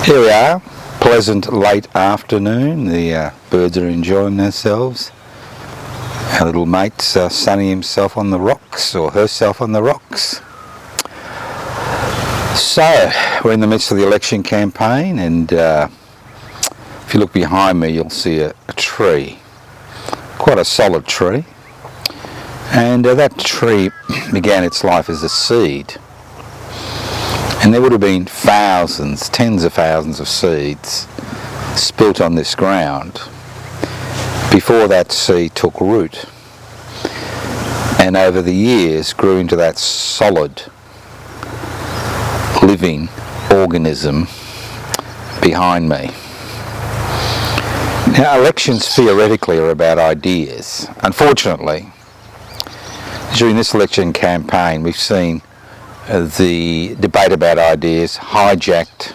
Here we are, pleasant late afternoon. The birds are enjoying themselves. Our little mate's sunning himself on the rocks, or herself on the rocks. So, we're in the midst of the election campaign, and if you look behind me you'll see a tree, quite a solid tree, and that tree began its life as a seed. And there would have been thousands, tens of thousands of seeds spilt on this ground before that seed took root, and over the years grew into that solid living organism behind me. Now, elections theoretically are about ideas. Unfortunately, during this election campaign we've seen the debate about ideas hijacked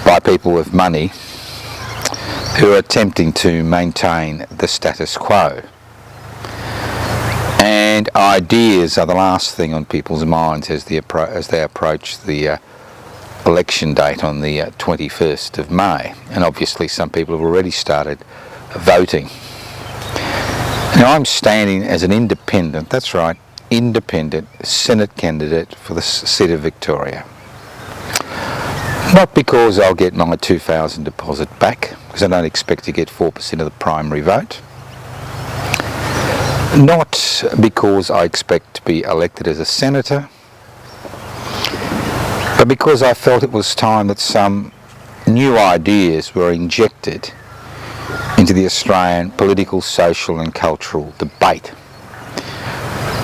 by people with money who are attempting to maintain the status quo. And ideas are the last thing on people's minds as they approach the election date on the 21st of May. And obviously some people have already started voting. Now, I'm standing as an independent, that's right, independent Senate candidate for the seat of Victoria. Not because I'll get my 2,000 deposit back, because I don't expect to get 4% of the primary vote. Not because I expect to be elected as a senator, but because I felt it was time that some new ideas were injected into the Australian political, social and cultural debate.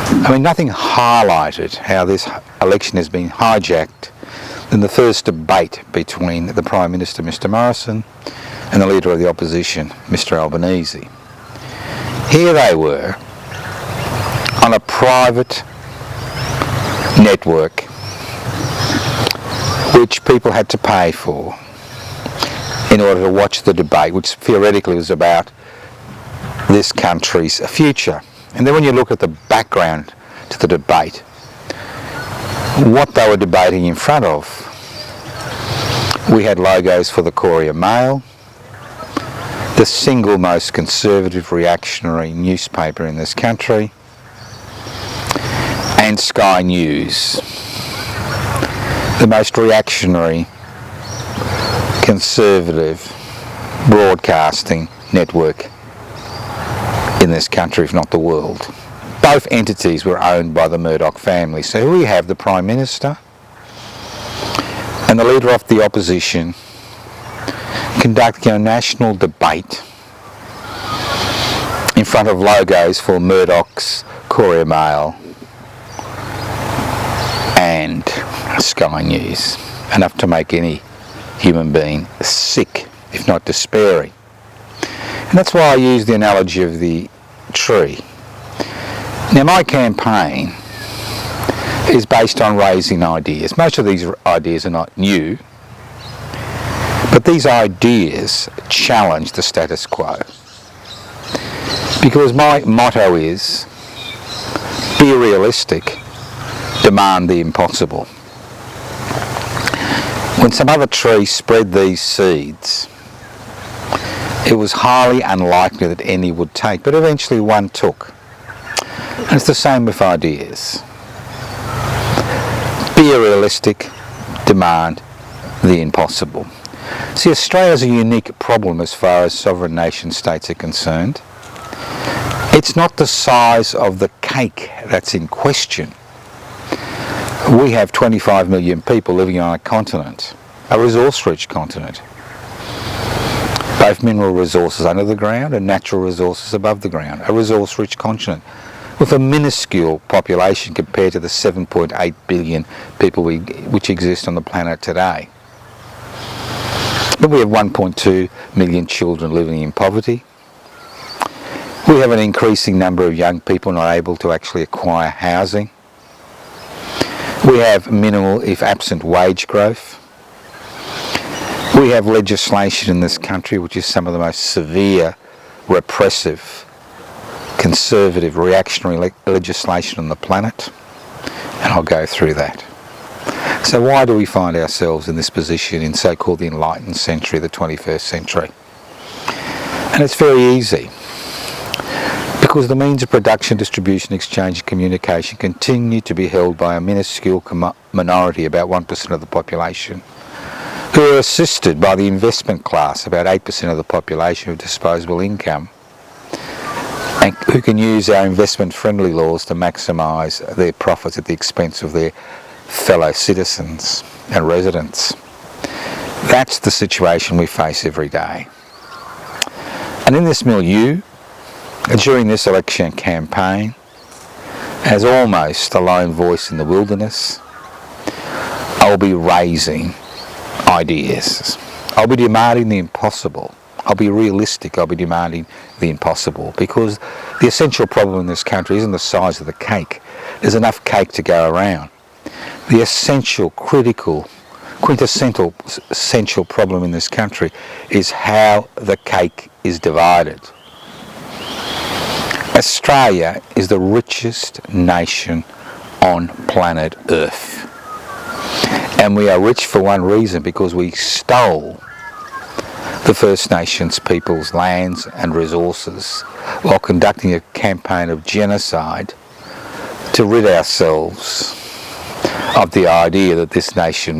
I mean, nothing highlighted how this election has been hijacked than the first debate between the Prime Minister, Mr Morrison, and the Leader of the Opposition, Mr Albanese. Here they were, on a private network, which people had to pay for in order to watch the debate, which theoretically was about this country's future. And then when you look at the background to the debate, what they were debating in front of, we had logos for the Courier Mail, the single most conservative reactionary newspaper in this country, and Sky News, the most reactionary conservative broadcasting network in this country, if not the world. Both entities were owned by the Murdoch family. So here we have the Prime Minister and the Leader of the Opposition conducting a national debate in front of logos for Murdoch's Courier Mail and Sky News. Enough to make any human being sick, if not despairing. And that's why I use the analogy of the tree. Now, my campaign is based on raising ideas. Most of these ideas are not new, but these ideas challenge the status quo. Because my motto is, be realistic, demand the impossible. When some other tree spread these seeds, it was highly unlikely that any would take, but eventually one took. And it's the same with ideas. Be realistic, demand the impossible. See, Australia's a unique problem as far as sovereign nation states are concerned. It's not the size of the cake that's in question. We have 25 million people living on a continent, a resource-rich continent. Both mineral resources under the ground and natural resources above the ground. A resource-rich continent with a minuscule population compared to the 7.8 billion people which exist on the planet today. But we have 1.2 million children living in poverty. We have an increasing number of young people not able to actually acquire housing. We have minimal, if absent, wage growth. We have legislation in this country which is some of the most severe, repressive, conservative, reactionary legislation on the planet, and I'll go through that. So why do we find ourselves in this position in so-called the enlightened century, the 21st century? And it's very easy. Because the means of production, distribution, exchange and communication continue to be held by a minuscule minority, about 1% of the population, who are assisted by the investment class, about 8% of the population with disposable income, and who can use our investment-friendly laws to maximise their profits at the expense of their fellow citizens and residents. That's the situation we face every day. And in this milieu, during this election campaign, as almost a lone voice in the wilderness, I'll be raising ideas. I'll be demanding the impossible. I'll be realistic. I'll be demanding the impossible, because the essential problem in this country isn't the size of the cake. There's enough cake to go around. The essential, critical, quintessential essential problem in this country is how the cake is divided. Australia is the richest nation on planet Earth. And we are rich for one reason, because we stole the First Nations people's lands and resources while conducting a campaign of genocide to rid ourselves of the idea that this nation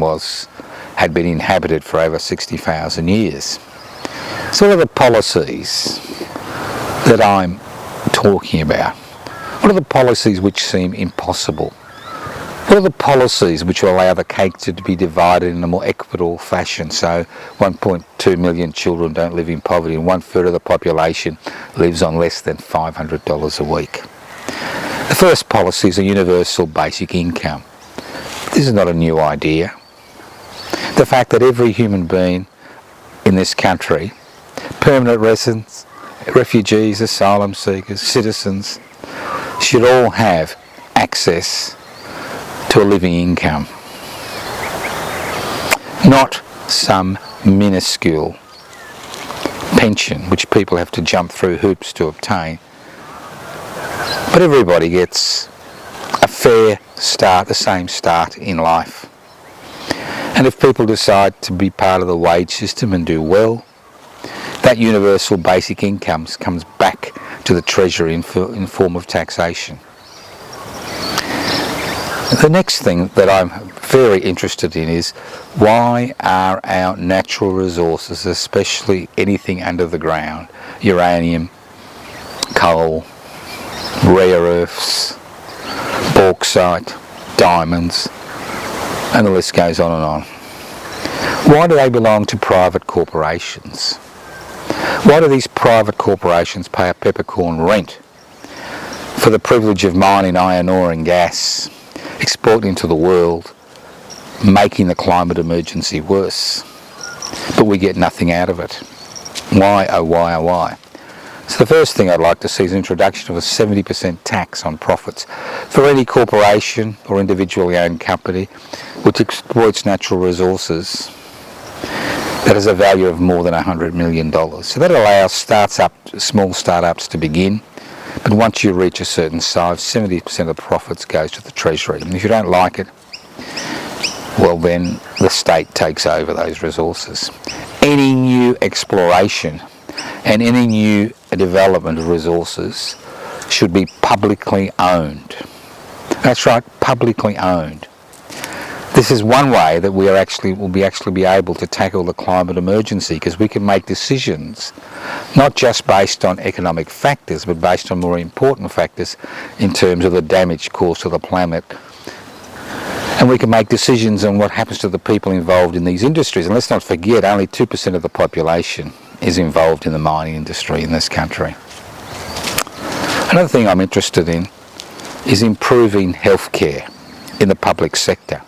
had been inhabited for over 60,000 years. So what are the policies that I'm talking about? What are the policies which seem impossible? What are the policies which will allow the cake to be divided in a more equitable fashion, so 1.2 million children don't live in poverty and 1/3 of the population lives on less than $500 a week? The first policy is a universal basic income. This is not a new idea. The fact that every human being in this country, permanent residents, refugees, asylum seekers, citizens, should all have access to a living income. Not some minuscule pension which people have to jump through hoops to obtain, but everybody gets a fair start, the same start in life. And if people decide to be part of the wage system and do well, that universal basic income comes back to the Treasury in form of taxation. The next thing that I'm very interested in is, why are our natural resources, especially anything under the ground, uranium, coal, rare earths, bauxite, diamonds, and the list goes on and on, why do they belong to private corporations? Why do these private corporations pay a peppercorn rent for the privilege of mining iron ore and gas, exporting to the world, making the climate emergency worse, but we get nothing out of it? Why, oh why, oh why? So the first thing I'd like to see is introduction of a 70% tax on profits for any corporation or individually owned company which exploits natural resources that has a value of more than $100 million. So that allows small startups to begin, but once you reach a certain size, 70% of the profits goes to the Treasury. And if you don't like it, well then the state takes over those resources. Any new exploration and any new development of resources should be publicly owned. That's right, publicly owned. This is one way that will actually be able to tackle the climate emergency, because we can make decisions not just based on economic factors, but based on more important factors in terms of the damage caused to the planet. And we can make decisions on what happens to the people involved in these industries. And let's not forget, only 2% of the population is involved in the mining industry in this country. Another thing I'm interested in is improving healthcare in the public sector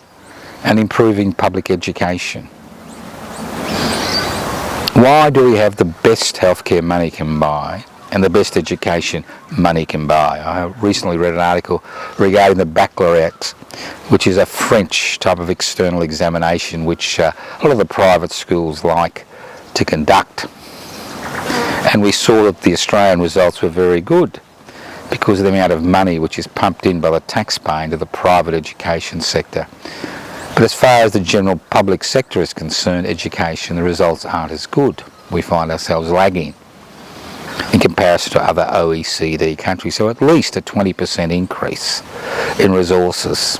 and improving public education. Why do we have the best healthcare money can buy and the best education money can buy? I recently read an article regarding the baccalaureate, which is a French type of external examination which a lot of the private schools like to conduct. And we saw that the Australian results were very good because of the amount of money which is pumped in by the taxpayer into the private education sector. But as far as the general public sector is concerned, education, the results aren't as good. We find ourselves lagging in comparison to other OECD countries, so at least a 20% increase in resources.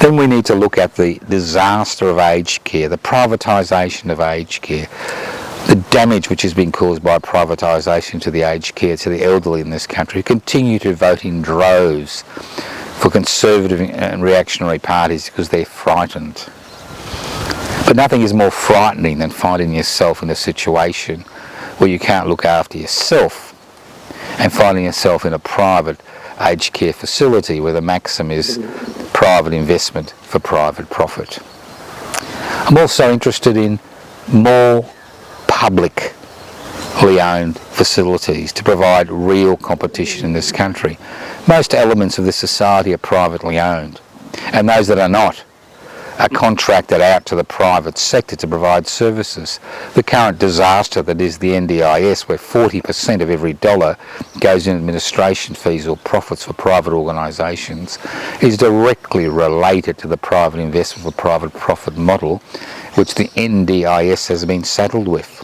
Then we need to look at the disaster of aged care, the privatisation of aged care, the damage which has been caused by privatisation to the aged care, to the elderly in this country, who continue to vote in droves for conservative and reactionary parties because they're frightened. But nothing is more frightening than finding yourself in a situation where you can't look after yourself and finding yourself in a private aged care facility where the maxim is private investment for private profit. I'm also interested in more publicly owned facilities to provide real competition in this country. Most elements of this society are privately owned, and those that are not are contracted out to the private sector to provide services. The current disaster that is the NDIS, where 40% of every dollar goes in administration fees or profits for private organisations, is directly related to the private investment for private profit model, which the NDIS has been saddled with.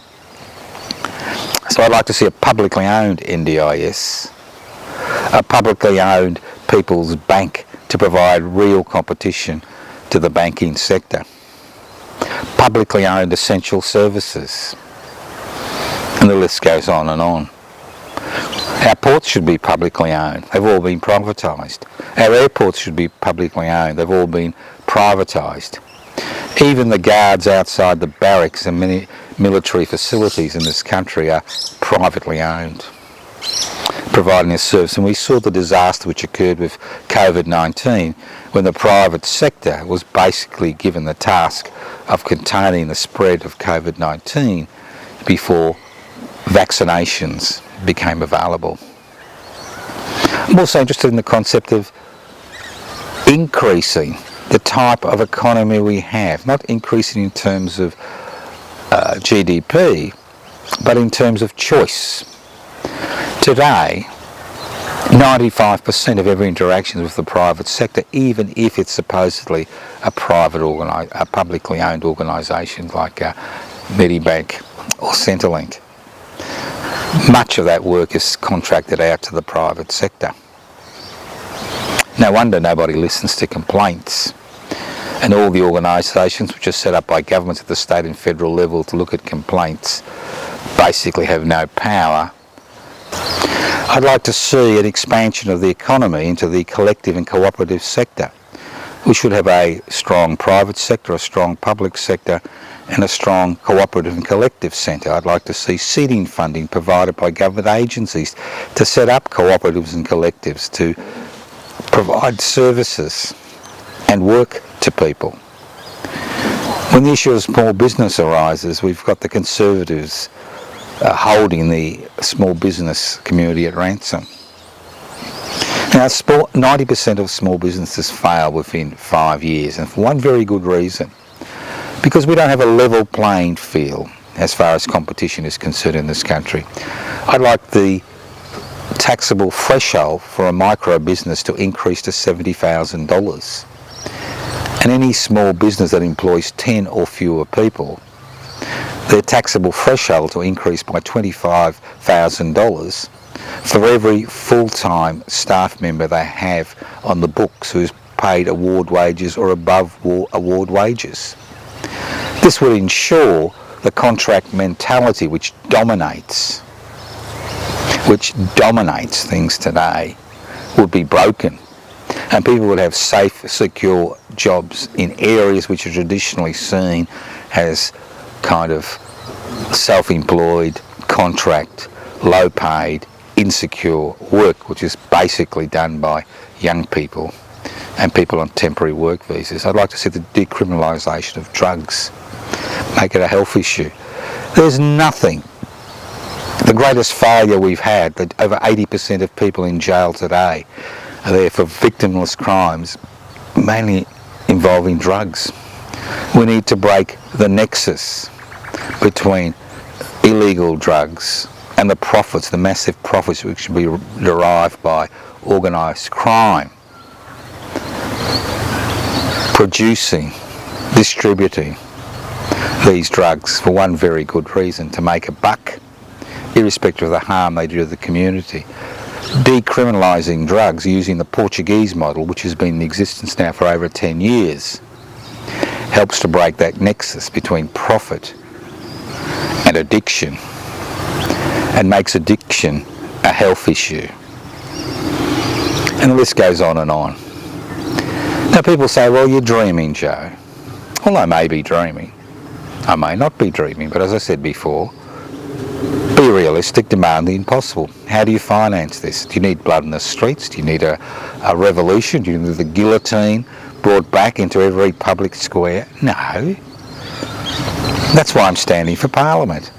So I'd like to see a publicly owned NDIS, a publicly owned People's Bank to provide real competition to the banking sector, publicly owned essential services, and the list goes on and on. Our ports should be publicly owned. They've all been privatised. Our airports should be publicly owned. They've all been privatised. Even the guards outside the barracks and many military facilities in this country are privately owned, providing a service. And we saw the disaster which occurred with COVID-19 when the private sector was basically given the task of containing the spread of COVID-19 before vaccinations became available. I'm also interested in the concept of increasing the type of economy we have, not increasing in terms of GDP, but in terms of choice. Today, 95% of every interaction with the private sector, even if it's supposedly a publicly owned organisation like Medibank or Centrelink, much of that work is contracted out to the private sector. No wonder nobody listens to complaints, and all the organisations which are set up by governments at the state and federal level to look at complaints basically have no power. I'd like to see an expansion of the economy into the collective and cooperative sector. We should have a strong private sector, a strong public sector, and a strong cooperative and collective centre. I'd like to see seeding funding provided by government agencies to set up cooperatives and collectives to provide services and work to people. When the issue of small business arises, we've got the Conservatives holding the small business community at ransom. Now, 90% of small businesses fail within 5 years, and for one very good reason. Because we don't have a level playing field as far as competition is concerned in this country. I'd like the taxable threshold for a micro business to increase to $70,000. And any small business that employs 10 or fewer people, their taxable threshold to increase by $25,000 for every full-time staff member they have on the books who's paid award wages or above award wages. This would ensure the contract mentality which dominates things today would be broken, and people would have safe, secure jobs in areas which are traditionally seen as kind of self-employed, contract, low-paid, insecure work, which is basically done by young people and people on temporary work visas. I'd like to see the decriminalisation of drugs, make it a health issue. There's nothing. The greatest failure we've had, that over 80% of people in jail today are there for victimless crimes, mainly involving drugs. We need to break the nexus between illegal drugs and the profits, the massive profits which should be derived by organised crime, producing distributing these drugs for one very good reason, to make a buck, irrespective of the harm they do to the community. Decriminalising drugs using the Portuguese model, which has been in existence now for over 10 years, helps to break that nexus between profit and addiction, and makes addiction a health issue. And the list goes on and on. Now people say, well, you're dreaming, Joe. Well, I may be dreaming. I may not be dreaming, but as I said before, be realistic, demand the impossible. How do you finance this? Do you need blood in the streets? Do you need a revolution? Do you need the guillotine brought back into every public square? No. That's why I'm standing for Parliament.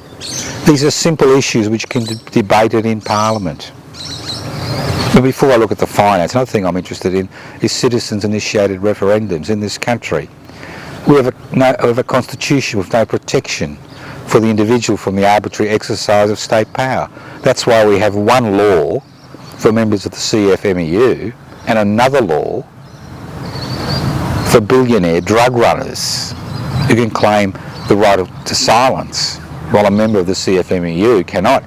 These are simple issues which can be debated in Parliament. But before I look at the finance, another thing I'm interested in is citizens-initiated referendums in this country. We have a constitution with no protection for the individual from the arbitrary exercise of state power. That's why we have one law for members of the CFMEU and another law for billionaire drug runners who can claim the right to silence, while a member of the CFMEU cannot.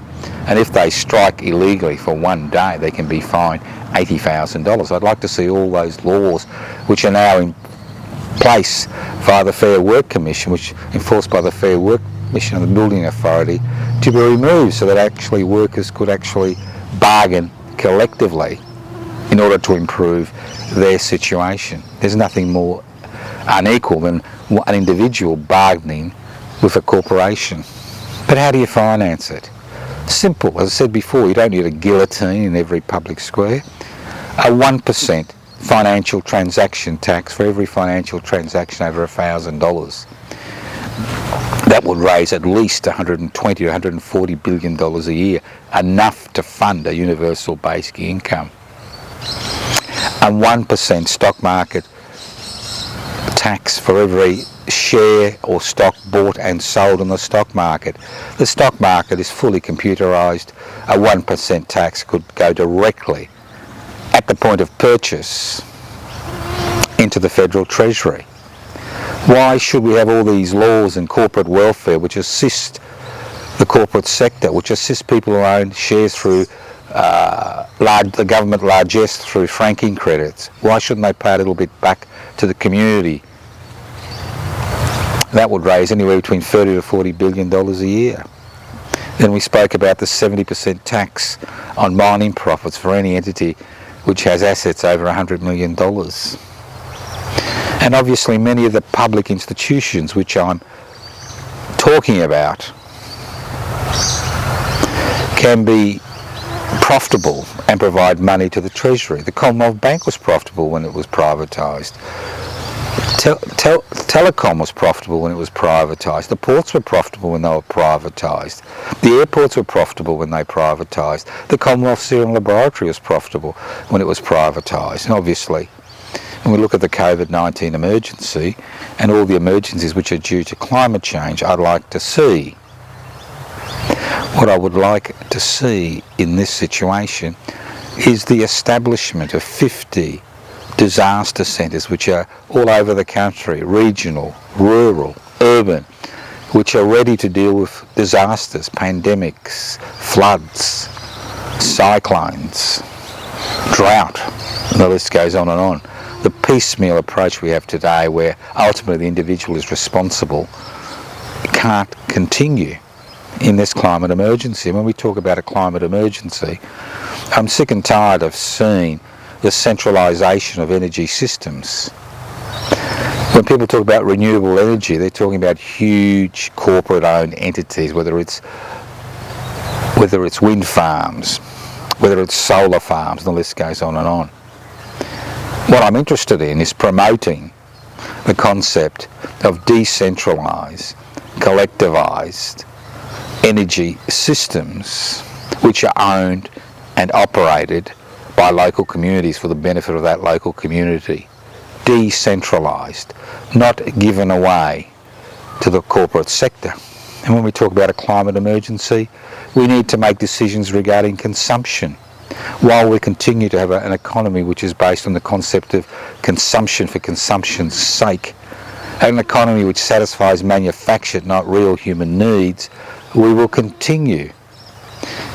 And if they strike illegally for one day, they can be fined $80,000. I'd like to see all those laws which are now in place via the Fair Work Commission, which enforced by the Fair Work Commission and the Building Authority, to be removed, so that actually workers could actually bargain collectively in order to improve their situation. There's nothing more unequal than an individual bargaining with a corporation. But how do you finance it? Simple. As I said before, you don't need a guillotine in every public square. A 1% financial transaction tax for every financial transaction over $1,000. That would raise at least $120 to $140 billion a year, enough to fund a universal basic income. A 1% stock market tax for every share or stock bought and sold on the stock market. The stock market is fully computerised. A 1% tax could go directly at the point of purchase into the Federal Treasury. Why should we have all these laws and corporate welfare which assist the corporate sector, which assist people who own shares through the government largesse through franking credits? Why shouldn't they pay a little bit back to the community? That would raise anywhere between $30 to $40 billion a year. Then we spoke about the 70% tax on mining profits for any entity which has assets over $100 million. And obviously many of the public institutions which I'm talking about can be profitable and provide money to the Treasury. The Commonwealth Bank was profitable when it was privatised. Telecom was profitable when it was privatised. The ports were profitable when they were privatised. The airports were profitable when they privatised. The Commonwealth Serum Laboratory was profitable when it was privatised. And obviously, when we look at the COVID-19 emergency and all the emergencies which are due to climate change, what I would like to see in this situation is the establishment of 50 disaster centres which are all over the country, regional, rural, urban, which are ready to deal with disasters, pandemics, floods, cyclones, drought, and the list goes on and on. The piecemeal approach we have today, where ultimately the individual is responsible, can't continue in this climate emergency. When we talk about a climate emergency, I'm sick and tired of seeing the centralisation of energy systems. When people talk about renewable energy, they're talking about huge corporate-owned entities, whether it's wind farms, whether it's solar farms, and the list goes on and on. What I'm interested in is promoting the concept of decentralised, collectivised energy systems which are owned and operated by local communities for the benefit of that local community. Decentralised, not given away to the corporate sector. And when we talk about a climate emergency, we need to make decisions regarding consumption. While we continue to have an economy which is based on the concept of consumption for consumption's sake, an economy which satisfies manufactured, not real human needs, we will continue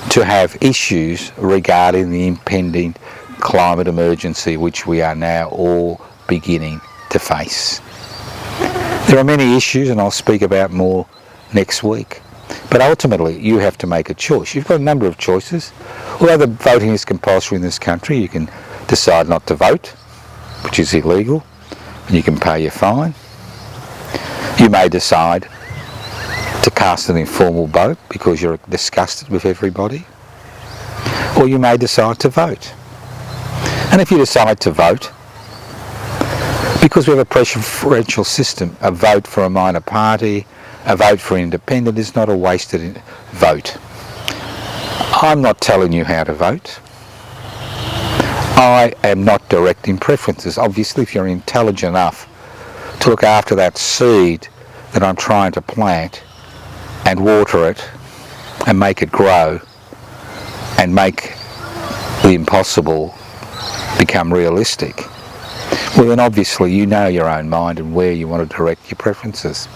to have issues regarding the impending climate emergency which we are now all beginning to face. There are many issues, and I'll speak about more next week. But ultimately, you have to make a choice. You've got a number of choices. Although the voting is compulsory in this country, you can decide not to vote, which is illegal, and you can pay your fine. You may decide to cast an informal vote because you're disgusted with everybody. Or you may decide to vote. And if you decide to vote, because we have a preferential system, a vote for a minor party, a vote for an independent is not a wasted vote. I'm not telling you how to vote. I am not directing preferences. Obviously, if you're intelligent enough to look after that seed that I'm trying to plant and water it and make it grow and make the impossible become realistic, well then obviously you know your own mind and where you want to direct your preferences.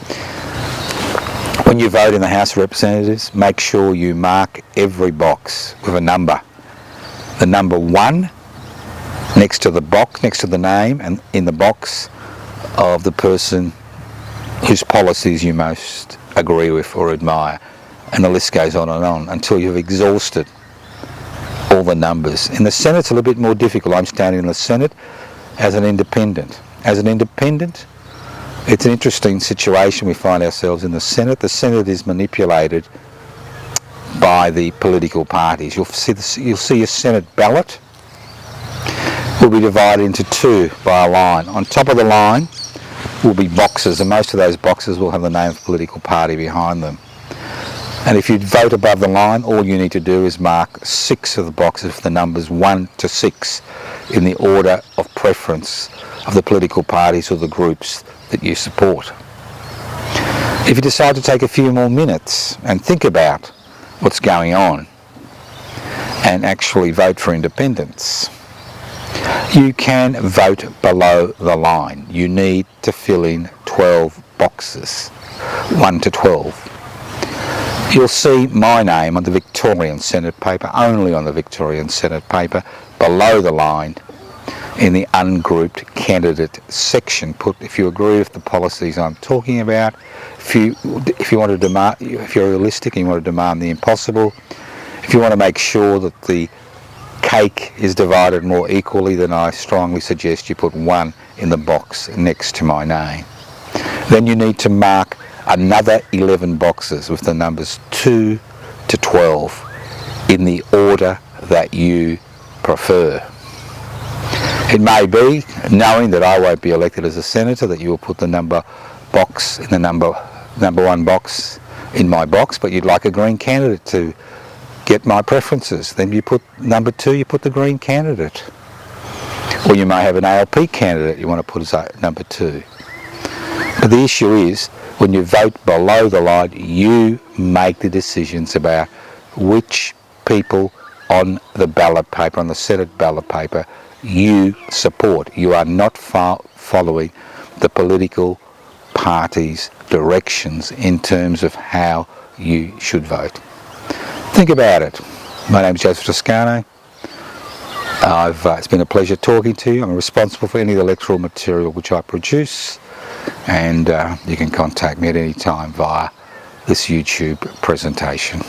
When you vote in the House of Representatives, make sure you mark every box with a number. The number 1 next to the box, next to the name, and in the box of the person whose policies you most agree with or admire. And the list goes on until you've exhausted all the numbers. In the Senate, it's a little bit more difficult. I'm standing in the Senate as an independent. As an independent, it's an interesting situation we find ourselves in the Senate. The Senate is manipulated by the political parties. You'll see a Senate ballot will be divided into 2 by a line. On top of the line will be boxes, and most of those boxes will have the name of the political party behind them. And if you vote above the line, all you need to do is mark 6 of the boxes with the numbers 1 to 6 in the order of preference of the political parties or the groups that you support. If you decide to take a few more minutes and think about what's going on and actually vote for independence, you can vote below the line. You need to fill in 12 boxes, 1 to 12. You'll see my name on the Victorian Senate paper, only on the Victorian Senate paper, below the line in the ungrouped candidate section. If you agree with the policies I'm talking about, if you want to demand, if you're realistic and you want to demand the impossible, if you want to make sure that the cake is divided more equally, then I strongly suggest you put 1 in the box next to my name. Then you need to mark another 11 boxes with the numbers 2 to 12 in the order that you prefer. It may be, knowing that I won't be elected as a senator, that you will put the number 1 box in my box, but you'd like a green candidate to get my preferences. Then you put number 2, you put the green candidate. Or you may have an ALP candidate you want to put as number 2. But the issue is, when you vote below the line, you make the decisions about which people on the ballot paper, on the Senate ballot paper, you support. You are not following the political party's directions in terms of how you should vote. Think about it. My name is Joseph Toscano. It's been a pleasure talking to you. I'm responsible for any of the electoral material which I produce, and you can contact me at any time via this YouTube presentation.